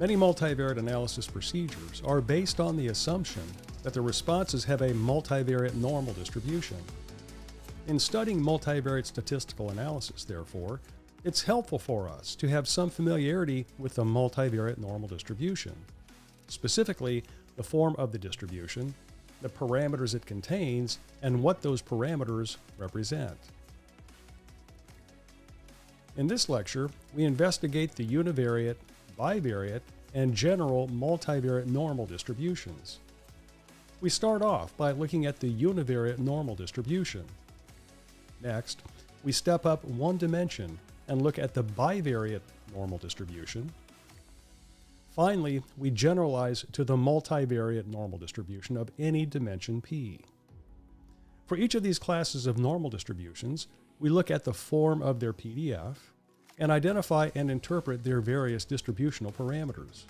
Many multivariate analysis procedures are based on the assumption that the responses have a multivariate normal distribution. In studying multivariate statistical analysis, therefore, it's helpful for us to have some familiarity with the multivariate normal distribution, specifically the form of the distribution, the parameters it contains, and what those parameters represent. In this lecture, we investigate the univariate, bivariate, and general multivariate normal distributions. We start off by looking at the univariate normal distribution. Next, we step up one dimension and look at the bivariate normal distribution. Finally, we generalize to the multivariate normal distribution of any dimension p. For each of these classes of normal distributions, we look at the form of their PDF and identify and interpret their various distributional parameters.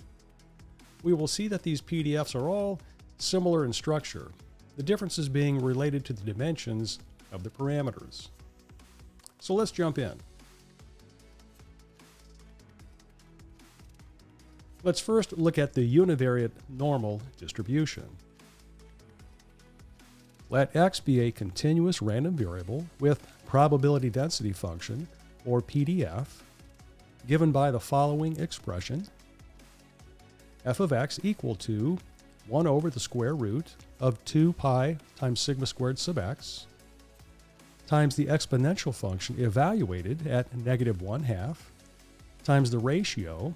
We will see that these PDFs are all similar in structure, the differences being related to the dimensions of the parameters. So let's jump in. Let's first look at the univariate normal distribution. Let x be a continuous random variable with probability density function, or PDF, given by the following expression: f of x equal to 1 over the square root of 2 pi times sigma squared sub x times the exponential function evaluated at -1/2 times the ratio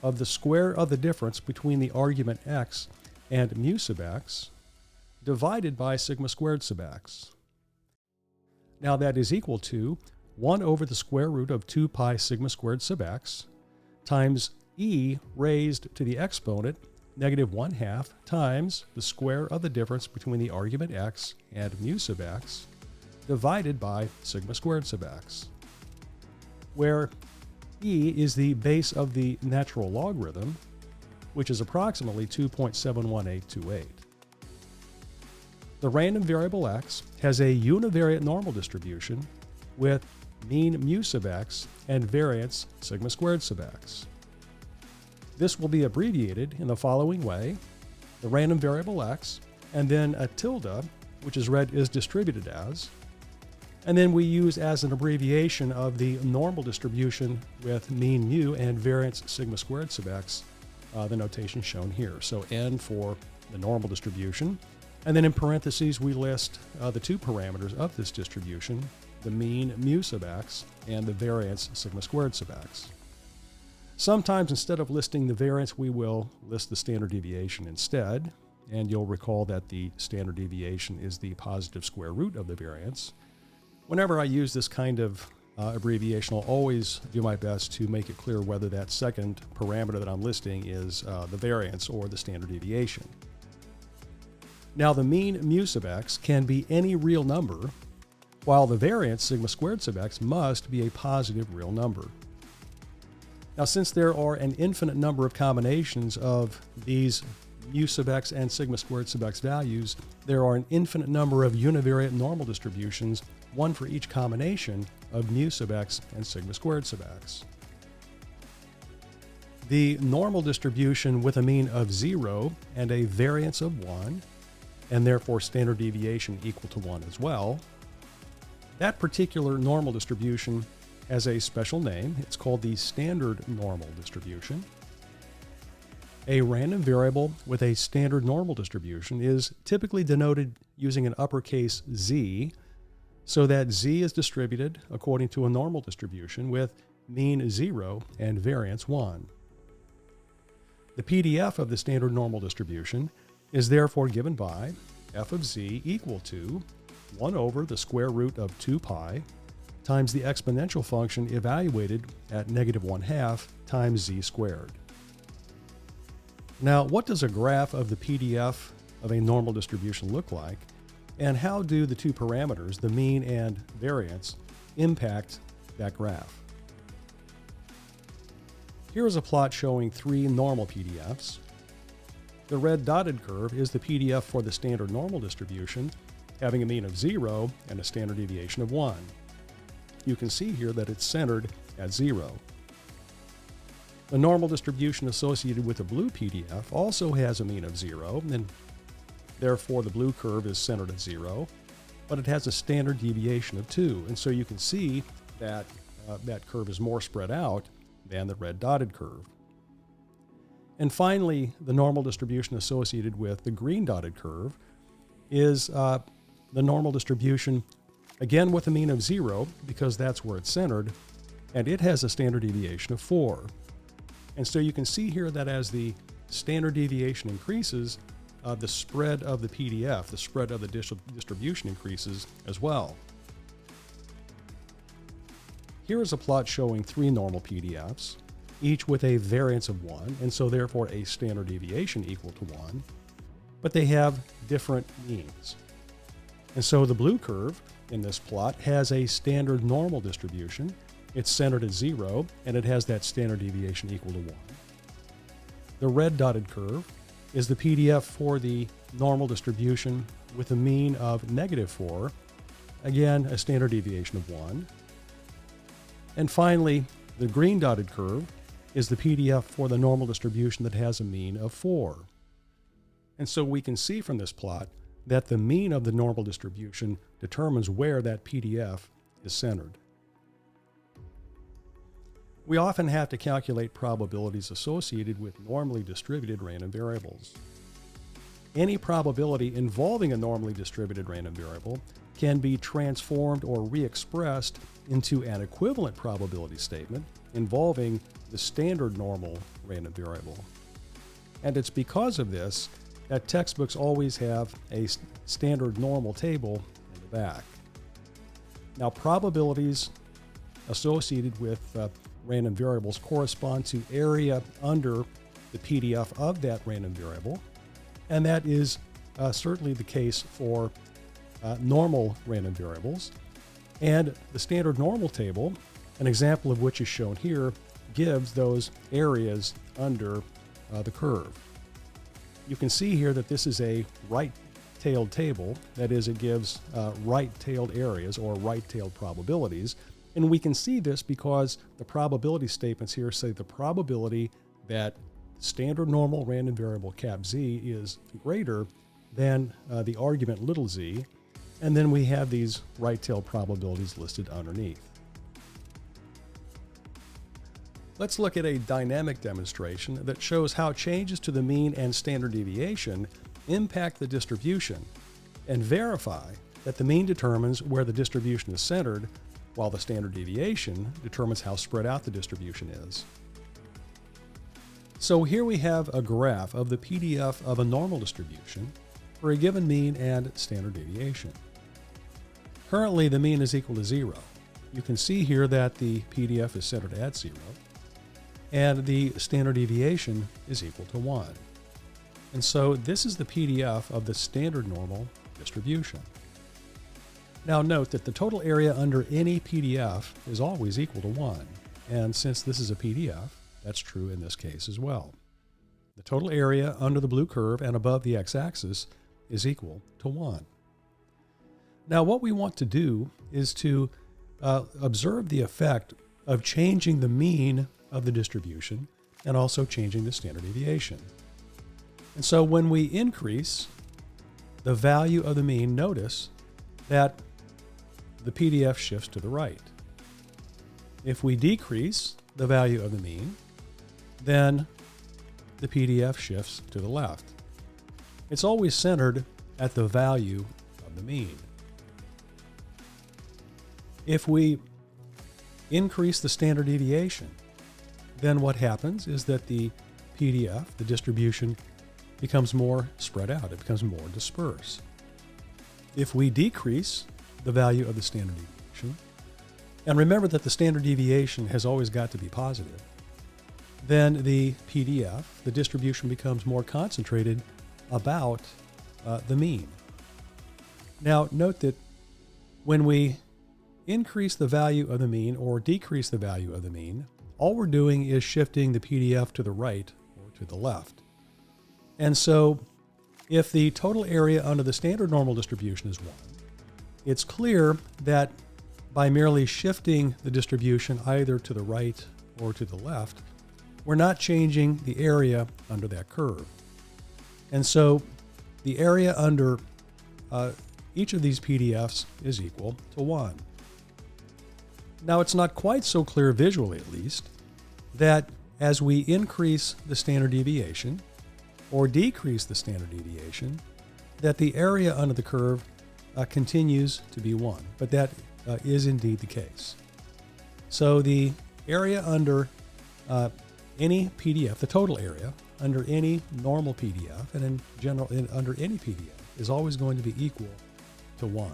of the square of the difference between the argument x and mu sub x divided by sigma squared sub x. Now that is equal to 1 over the square root of 2 pi sigma squared sub x times e raised to the exponent -1/2 times the square of the difference between the argument x and mu sub x divided by sigma squared sub x, where e is the base of the natural logarithm, which is approximately 2.71828. The random variable x has a univariate normal distribution with mean mu sub x and variance sigma squared sub x. This will be abbreviated in the following way: the random variable x, and then a tilde, which is read as distributed as, and then we use as an abbreviation of the normal distribution with mean mu and variance sigma squared sub x, the notation shown here. So n for the normal distribution, and then in parentheses we list the two parameters of this distribution, the mean mu sub x and the variance sigma squared sub x. Sometimes instead of listing the variance, we will list the standard deviation instead, and you'll recall that the standard deviation is the positive square root of the variance. Whenever I use this kind of abbreviation, I'll always do my best to make it clear whether that second parameter that I'm listing is the variance or the standard deviation. Now the mean mu sub x can be any real number, while the variance sigma squared sub x must be a positive real number. Now since there are an infinite number of combinations of these mu sub x and sigma squared sub x values, there are an infinite number of univariate normal distributions, one for each combination of mu sub x and sigma squared sub x. The normal distribution with a mean of 0 and a variance of 1, and therefore standard deviation equal to 1 as well, that particular normal distribution has a special name. It's called the standard normal distribution. A random variable with a standard normal distribution is typically denoted using an uppercase Z, so that Z is distributed according to a normal distribution with mean 0 and variance 1. The PDF of the standard normal distribution is therefore given by f of z equal to 1 over the square root of 2 pi times the exponential function evaluated at -1/2 times z squared. Now, what does a graph of the PDF of a normal distribution look like, and how do the two parameters, the mean and variance, impact that graph? Here is a plot showing three normal PDFs. The red dotted curve is the PDF for the standard normal distribution, having a mean of 0 and a standard deviation of 1. You can see here that it's centered at 0. The normal distribution associated with the blue PDF also has a mean of 0, and therefore the blue curve is centered at 0, but it has a standard deviation of 2. And so you can see that that curve is more spread out than the red dotted curve. And finally, the normal distribution associated with the green dotted curve is the normal distribution, again with a mean of 0, because that's where it's centered, and it has a standard deviation of 4. And so you can see here that as the standard deviation increases, the spread of the PDF, the spread of the distribution increases as well. Here is a plot showing 3 normal PDFs, each with a variance of 1, and so therefore a standard deviation equal to 1, but they have different means. And so the blue curve in this plot has a standard normal distribution. It's centered at 0, and it has that standard deviation equal to 1. The red dotted curve is the PDF for the normal distribution with a mean of -4, again a standard deviation of 1. And finally, the green dotted curve is the PDF for the normal distribution that has a mean of 4. And so we can see from this plot that the mean of the normal distribution determines where that PDF is centered. We often have to calculate probabilities associated with normally distributed random variables. Any probability involving a normally distributed random variable can be transformed or re-expressed into an equivalent probability statement involving the standard normal random variable. And it's because of this that textbooks always have a standard normal table in the back. Now, probabilities associated with random variables correspond to area under the PDF of that random variable, and that is certainly the case for normal random variables. And the standard normal table, an example of which is shown here, gives those areas under the curve. You can see here that this is a right-tailed table. That is, it gives right-tailed areas or right-tailed probabilities. And we can see this because the probability statements here say the probability that standard normal random variable cap z is greater than the argument little z. And then we have these right-tailed probabilities listed underneath. Let's look at a dynamic demonstration that shows how changes to the mean and standard deviation impact the distribution, and verify that the mean determines where the distribution is centered, while the standard deviation determines how spread out the distribution is. So here we have a graph of the PDF of a normal distribution for a given mean and standard deviation. Currently, the mean is equal to 0. You can see here that the PDF is centered at 0, and the standard deviation is equal to 1. And so this is the PDF of the standard normal distribution. Now note that the total area under any PDF is always equal to 1. And since this is a PDF, that's true in this case as well. The total area under the blue curve and above the x-axis is equal to 1. Now what we want to do is to observe the effect of changing the mean of the distribution and also changing the standard deviation. And so when we increase the value of the mean, notice that the PDF shifts to the right. If we decrease the value of the mean, then the PDF shifts to the left. It's always centered at the value of the mean. If we increase the standard deviation, then what happens is that the PDF, the distribution, becomes more spread out. It becomes more dispersed. If we decrease the value of the standard deviation, and remember that the standard deviation has always got to be positive, then the PDF, the distribution, becomes more concentrated about the mean. Now note that when we increase the value of the mean or decrease the value of the mean, all we're doing is shifting the PDF to the right or to the left. And so if the total area under the standard normal distribution is 1, it's clear that by merely shifting the distribution either to the right or to the left, we're not changing the area under that curve. And so the area under each of these PDFs is equal to 1. Now, it's not quite so clear visually, at least, that as we increase the standard deviation or decrease the standard deviation, that the area under the curve continues to be 1, but that is indeed the case. So the area under any PDF, the total area under any normal PDF and in general under any PDF is always going to be equal to 1.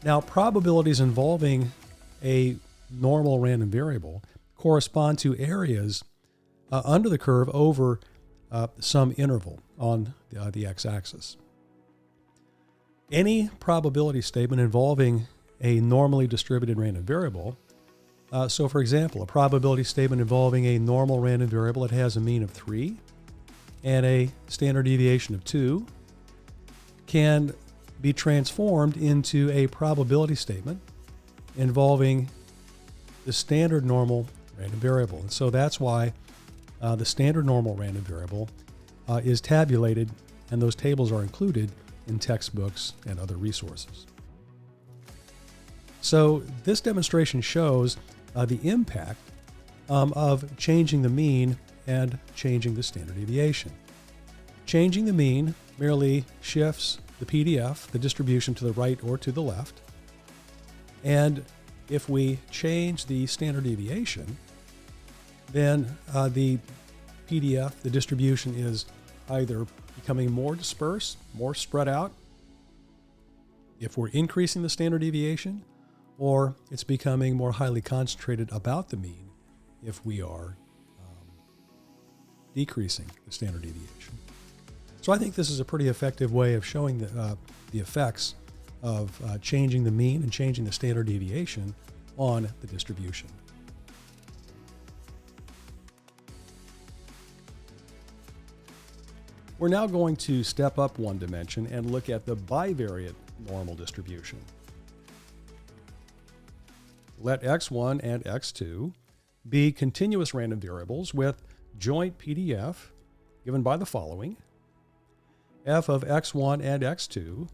Now, probabilities involving a normal random variable correspond to areas under the curve over some interval on the x-axis. Any probability statement involving a normally distributed random variable, so for example, a probability statement involving a normal random variable that has a mean of 3 and a standard deviation of 2, can be transformed into a probability statement involving the standard normal random variable. And so that's why the standard normal random variable is tabulated, and those tables are included in textbooks and other resources. So this demonstration shows the impact of changing the mean and changing the standard deviation. Changing the mean merely shifts the PDF, the distribution, to the right or to the left. And if we change the standard deviation, then the PDF, the distribution, is either becoming more dispersed, more spread out, if we're increasing the standard deviation, or it's becoming more highly concentrated about the mean if we are decreasing the standard deviation. So I think this is a pretty effective way of showing the effects of changing the mean and changing the standard deviation on the distribution. We're now going to step up one dimension and look at the bivariate normal distribution. Let x1 and x2 be continuous random variables with joint PDF given by the following: f of x1 and x2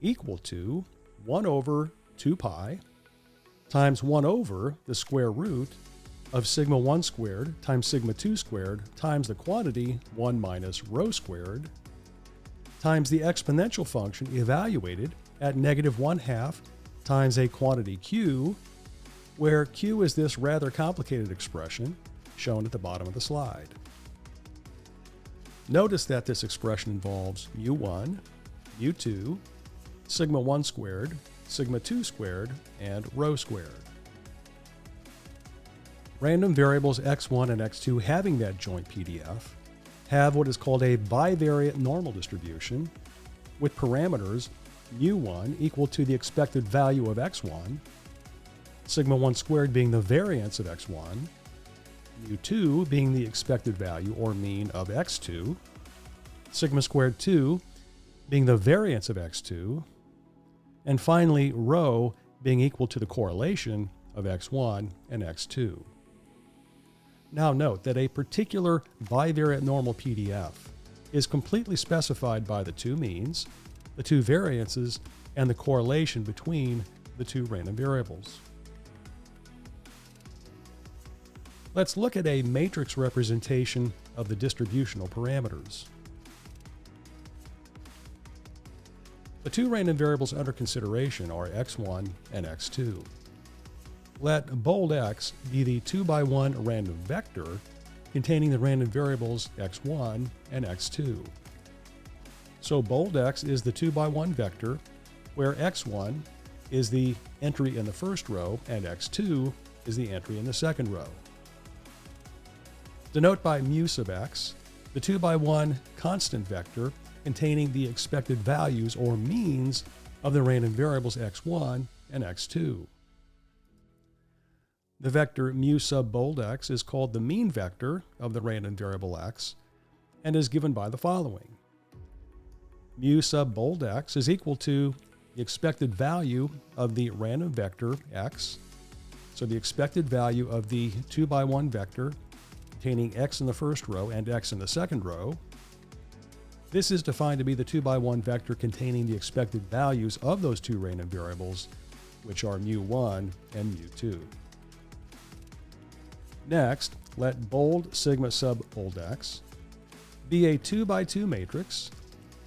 equal to 1 over 2 pi times 1 over the square root of sigma 1 squared times sigma 2 squared times the quantity 1 minus rho squared times the exponential function evaluated at negative 1/2 times a quantity q, where q is this rather complicated expression shown at the bottom of the slide. Notice that this expression involves mu1, mu2, sigma 1 squared, sigma 2 squared, and rho squared. Random variables x1 and x2 having that joint PDF have what is called a bivariate normal distribution with parameters mu1 equal to the expected value of x1, sigma 1 squared being the variance of x1, mu2 being the expected value or mean of x2, sigma squared 2 being the variance of x2, and finally rho being equal to the correlation of x1 and x2. Now note that a particular bivariate normal PDF is completely specified by the two means, the two variances, and the correlation between the two random variables. Let's look at a matrix representation of the distributional parameters. The two random variables under consideration are x1 and x2. Let bold X be the 2x1 random vector containing the random variables x1 and x2. So bold X is the 2x1 vector, where x1 is the entry in the first row and x2 is the entry in the second row. Denote by mu sub x the 2x1 constant vector containing the expected values or means of the random variables x1 and x2. The vector mu sub bold X is called the mean vector of the random variable x and is given by the following. Mu sub bold X is equal to the expected value of the random vector x, so the expected value of the 2x1 vector containing x in the first row and x in the second row. This is defined to be the 2 by 1 vector containing the expected values of those two random variables, which are mu1 and mu2. Next, let bold sigma sub bold x be a 2 by 2 matrix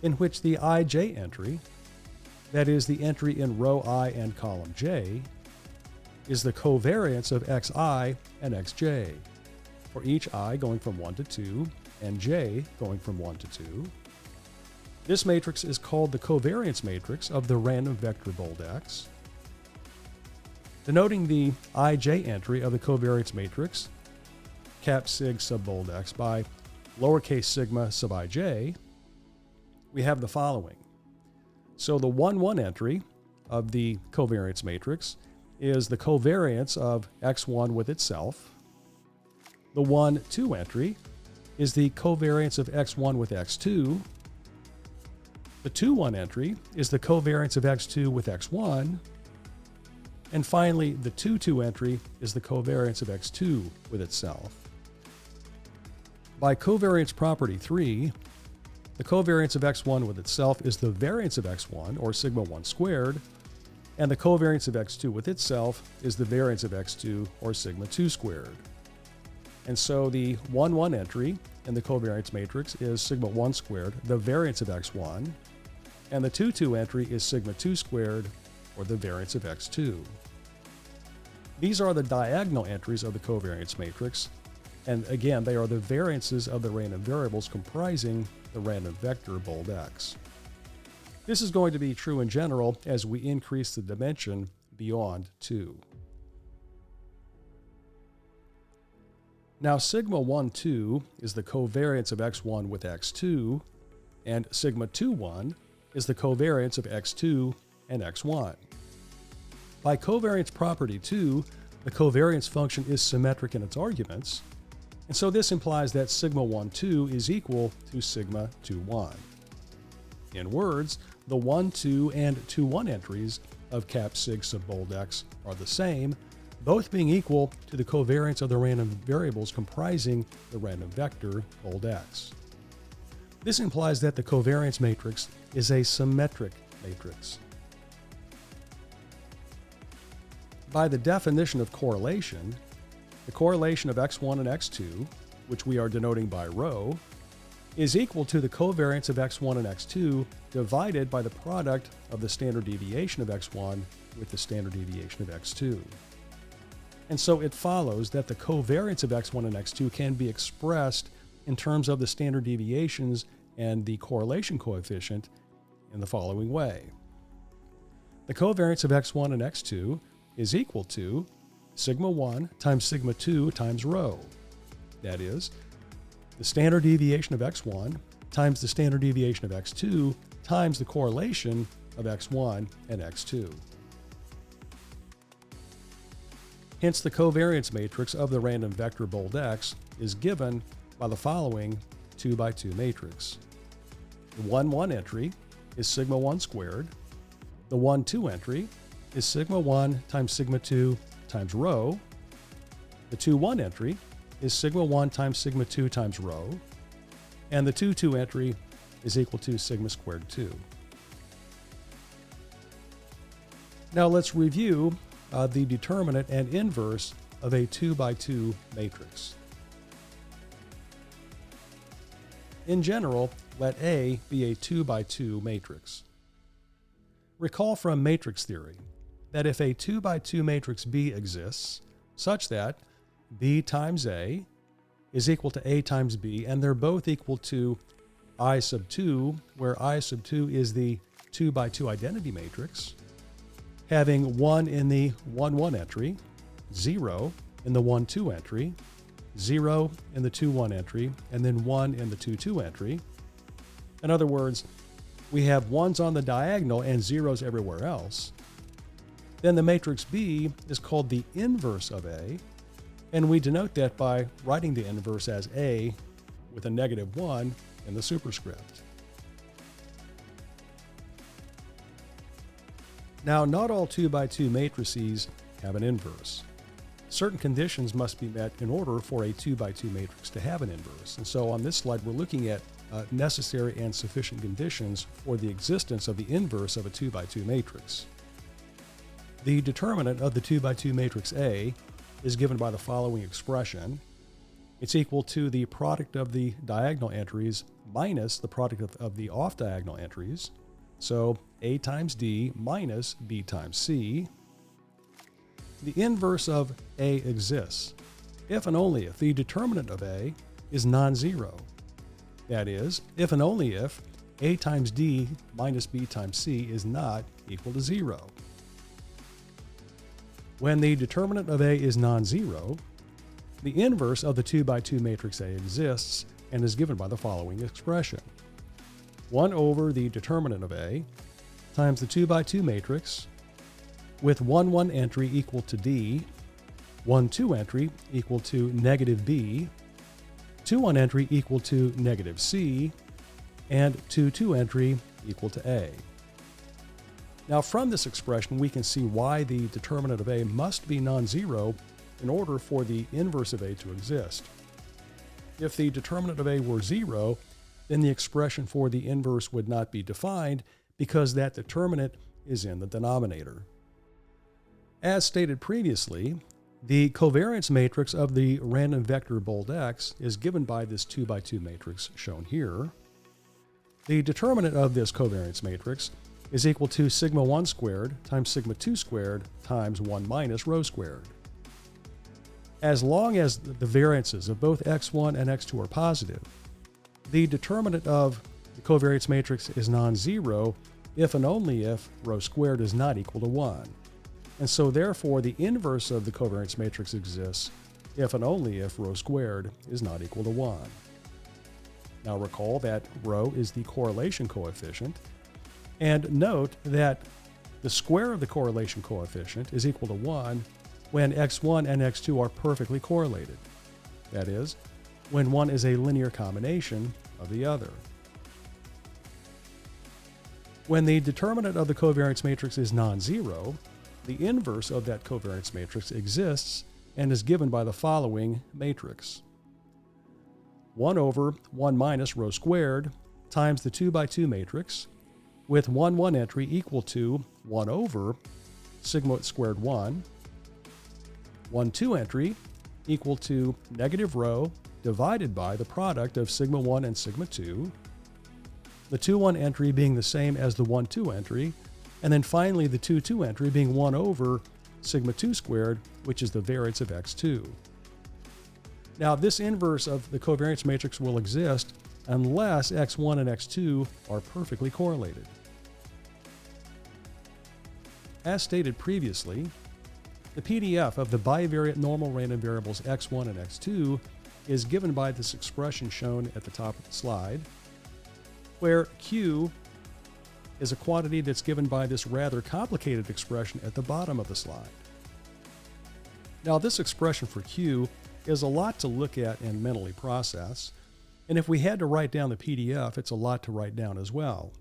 in which the ij entry, that is the entry in row I and column j, is the covariance of xi and xj, for each I going from 1 to 2 and j going from 1 to 2. This matrix is called the covariance matrix of the random vector bold x. Denoting the ij entry of the covariance matrix, cap sig sub bold x, by lowercase sigma sub ij, we have the following. So the 1, 1 entry of the covariance matrix is the covariance of x1 with itself. The 1, 2 entry is the covariance of x1 with x2. The 2, 1 entry is the covariance of x2 with x1. And finally, the 2, 2 entry is the covariance of x2 with itself. By covariance property 3, the covariance of x1 with itself is the variance of x1, or sigma 1 squared, and the covariance of x2 with itself is the variance of x2, or sigma 2 squared. And so the 1, 1 entry in the covariance matrix is sigma 1 squared, the variance of x1, and the 2, 2 entry is sigma 2 squared, or the variance of x2. These are the diagonal entries of the covariance matrix, and again, they are the variances of the random variables comprising the random vector bold x. This is going to be true in general as we increase the dimension beyond 2. Now, sigma 1, 2 is the covariance of x1 with x2, and sigma 2, 1 is the covariance of x2 and x1. By covariance property 2, the covariance function is symmetric in its arguments, and so this implies that sigma 1, 2 is equal to sigma 2, 1. In words, the 1, 2 and 2, 1 entries of cap sig sub bold x are the same, both being equal to the covariance of the random variables comprising the random vector bold x. This implies that the covariance matrix is a symmetric matrix. By the definition of correlation, the correlation of x1 and x2, which we are denoting by rho, is equal to the covariance of x1 and x2 divided by the product of the standard deviation of x1 with the standard deviation of x2. And so it follows that the covariance of x1 and x2 can be expressed in terms of the standard deviations and the correlation coefficient in the following way. The covariance of x1 and x2 is equal to sigma 1 times sigma 2 times rho. That is, the standard deviation of x1 times the standard deviation of x2 times the correlation of x1 and x2. Hence, the covariance matrix of the random vector bold x is given by the following 2 by 2 matrix. The 1, 1 entry is sigma 1 squared. The 1, 2 entry is sigma 1 times sigma 2 times rho. The 2, 1 entry is sigma 1 times sigma 2 times rho. And the 2, 2 entry is equal to sigma squared 2. Now let's review the determinant and inverse of a 2 by 2 matrix. In general, let A be a 2 by 2 matrix. Recall from matrix theory that if a 2 by 2 matrix B exists, such that B times A is equal to A times B, and they're both equal to I sub 2, where I sub 2 is the 2 by 2 identity matrix, having 1 in the 1, 1 entry, 0 in the 1, 2 entry, 0 in the 2, 1 entry, and then 1 in the 2, 2 entry. In other words, we have 1s on the diagonal and 0s everywhere else. Then the matrix B is called the inverse of A, and we denote that by writing the inverse as A with a negative 1 in the superscript. Now, not all 2 by 2 matrices have an inverse. certain conditions must be met in order for a 2 by 2 matrix to have an inverse. And so on this slide, we're looking at necessary and sufficient conditions for the existence of the inverse of a 2 by 2 matrix. The determinant of the 2 by 2 matrix A is given by the following expression. It's equal to the product of the diagonal entries minus the product of the off-diagonal entries. So A times D minus B times C. The inverse of A exists if and only if the determinant of A is non-zero. That is, if and only if A times D minus B times C is not equal to 0. When the determinant of A is non-zero, the inverse of the 2 by 2 matrix A exists and is given by the following expression. 1 over the determinant of A times the 2 by 2 matrix with 1 entry equal to D, 1 entry equal to negative B, 2 entry equal to negative C, and 2 entry equal to A. Now from this expression we can see why the determinant of A must be non-zero in order for the inverse of A to exist. If the determinant of A were 0, then the expression for the inverse would not be defined because that determinant is in the denominator. As stated previously, the covariance matrix of the random vector bold X is given by this 2 by 2 matrix shown here. The determinant of this covariance matrix is equal to sigma 1 squared times sigma 2 squared times 1 minus rho squared. As long as the variances of both x1 and x2 are positive, the determinant of the covariance matrix is non-zero if and only if rho squared is not equal to 1. And so therefore the inverse of the covariance matrix exists if and only if rho squared is not equal to 1. Now recall that rho is the correlation coefficient, and note that the square of the correlation coefficient is equal to 1 when x1 and x2 are perfectly correlated. That is, when one is a linear combination of the other. When the determinant of the covariance matrix is non-zero, the inverse of that covariance matrix exists and is given by the following matrix. 1 over 1 minus rho squared times the 2 by 2 matrix with 1 entry equal to 1 over sigma squared 1, 1 entry equal to negative rho divided by the product of sigma 1 and sigma 2, the 2 entry being the same as the 1 entry, and then finally the 2 entry being 1 over sigma 2 squared, which is the variance of x2. Now this inverse of the covariance matrix will exist unless x1 and x2 are perfectly correlated. As stated previously, the PDF of the bivariate normal random variables x1 and x2 is given by this expression shown at the top of the slide, where Q is a quantity that's given by this rather complicated expression at the bottom of the slide. Now this expression for Q is a lot to look at and mentally process, and if we had to write down the PDF, it's a lot to write down as well.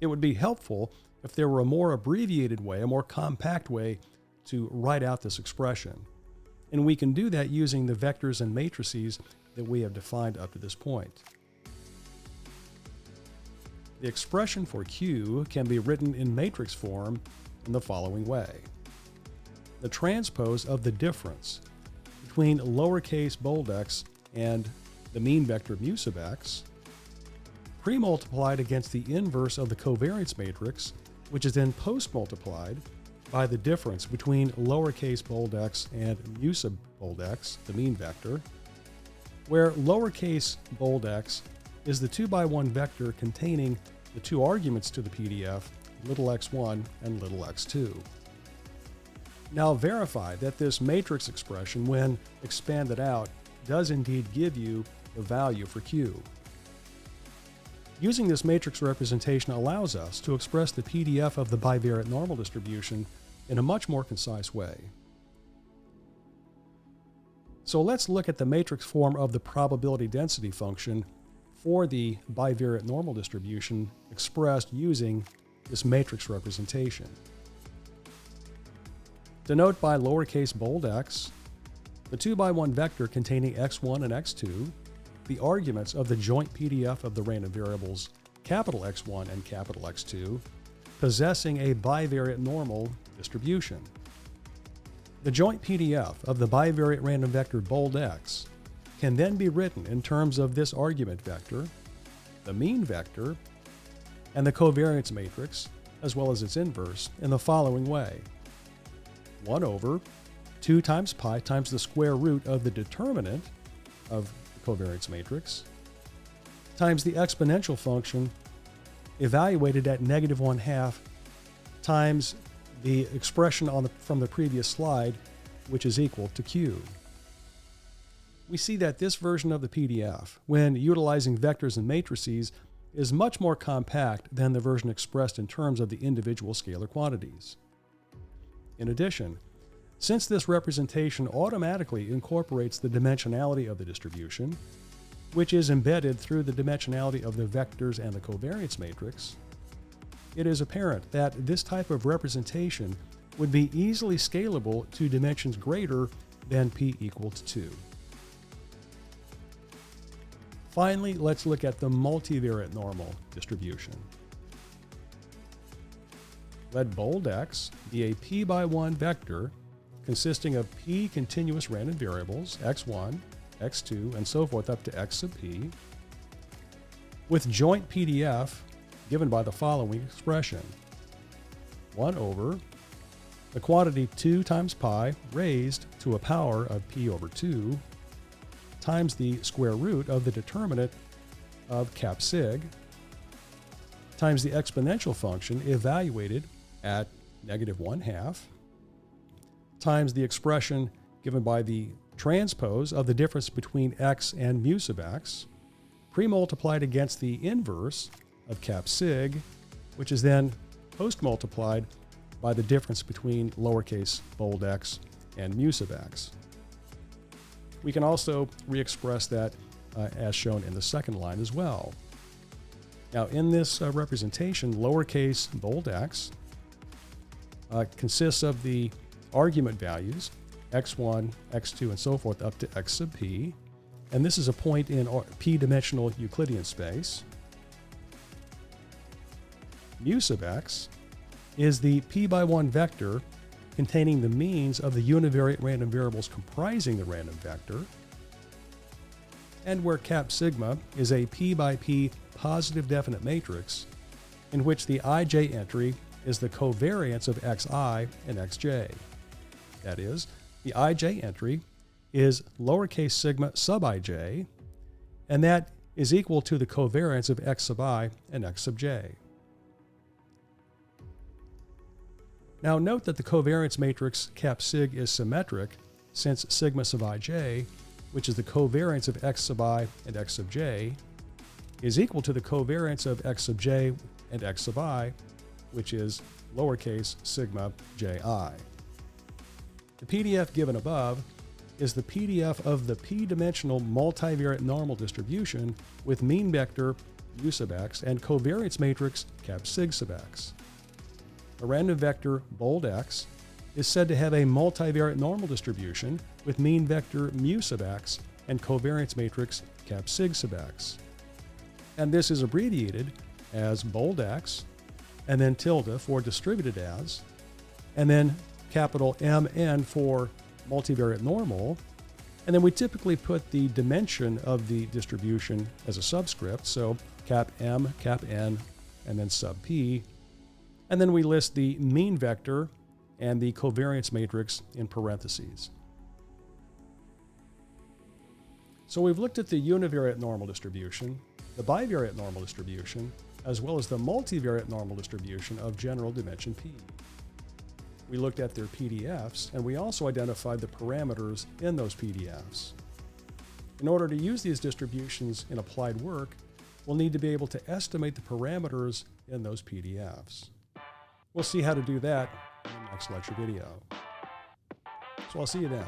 It would be helpful if there were a more abbreviated way, a more compact way to write out this expression. And we can do that using the vectors and matrices that we have defined up to this point. The expression for Q can be written in matrix form in the following way. The transpose of the difference between lowercase bold x and the mean vector mu sub x, pre-multiplied against the inverse of the covariance matrix, which is then post-multiplied by the difference between lowercase bold x and mu sub bold x, the mean vector, where lowercase bold x is the 2x1 vector containing the two arguments to the PDF, little x1 and little x2. Now verify that this matrix expression, when expanded out, does indeed give you the value for Q. Using this matrix representation allows us to express the PDF of the bivariate normal distribution in a much more concise way. So let's look at the matrix form of the probability density function for the bivariate normal distribution expressed using this matrix representation. Denote by lowercase bold x the 2x1 vector containing x1 and x2, the arguments of the joint PDF of the random variables capital X1 and capital X2, possessing a bivariate normal distribution. The joint PDF of the bivariate random vector bold X can then be written in terms of this argument vector, the mean vector, and the covariance matrix, as well as its inverse, in the following way. 1 over 2 times pi times the square root of the determinant of the covariance matrix times the exponential function evaluated at -1/2 times the expression from the previous slide, which is equal to Q. We see that this version of the PDF, when utilizing vectors and matrices, is much more compact than the version expressed in terms of the individual scalar quantities. In addition, since this representation automatically incorporates the dimensionality of the distribution, which is embedded through the dimensionality of the vectors and the covariance matrix, it is apparent that this type of representation would be easily scalable to dimensions greater than p equal to 2. Finally, let's look at the multivariate normal distribution. Let bold X be a p×1 vector consisting of p continuous random variables, x1, x2, and so forth up to x sub p, with joint PDF given by the following expression. 1 over the quantity 2 times pi raised to a power of p over 2 times the square root of the determinant of cap sig times the exponential function evaluated at -1/2 times the expression given by the transpose of the difference between x and mu sub x, pre-multiplied against the inverse of cap sig, which is then post-multiplied by the difference between lowercase bold x and mu sub x. We can also re-express that as shown in the second line as well. Now in this representation, lowercase bold x consists of the argument values, x1, x2, and so forth up to x sub p, and this is a point in p-dimensional Euclidean space. Mu sub x is the p×1 vector containing the means of the univariate random variables comprising the random vector, and where cap sigma is a p×p positive definite matrix in which the ij entry is the covariance of xi and xj. That is, the ij entry is lowercase sigma sub ij, and that is equal to the covariance of x sub I and x sub j. Now note that the covariance matrix cap sig is symmetric since sigma sub ij, which is the covariance of x sub I and x sub j, is equal to the covariance of x sub j and x sub I, which is lowercase sigma ji. The PDF given above is the PDF of the p-dimensional multivariate normal distribution with mean vector u sub x and covariance matrix cap sig sub x. A random vector bold x is said to have a multivariate normal distribution with mean vector mu sub x and covariance matrix cap sig sub x. And this is abbreviated as bold x, and then tilde for distributed as, and then capital MN for multivariate normal, and then we typically put the dimension of the distribution as a subscript, so cap M, cap N, and then sub P, and then we list the mean vector and the covariance matrix in parentheses. So we've looked at the univariate normal distribution, the bivariate normal distribution, as well as the multivariate normal distribution of general dimension P. We looked at their PDFs, and we also identified the parameters in those PDFs. In order to use these distributions in applied work, we'll need to be able to estimate the parameters in those PDFs. We'll see how to do that in the next lecture video. So I'll see you then.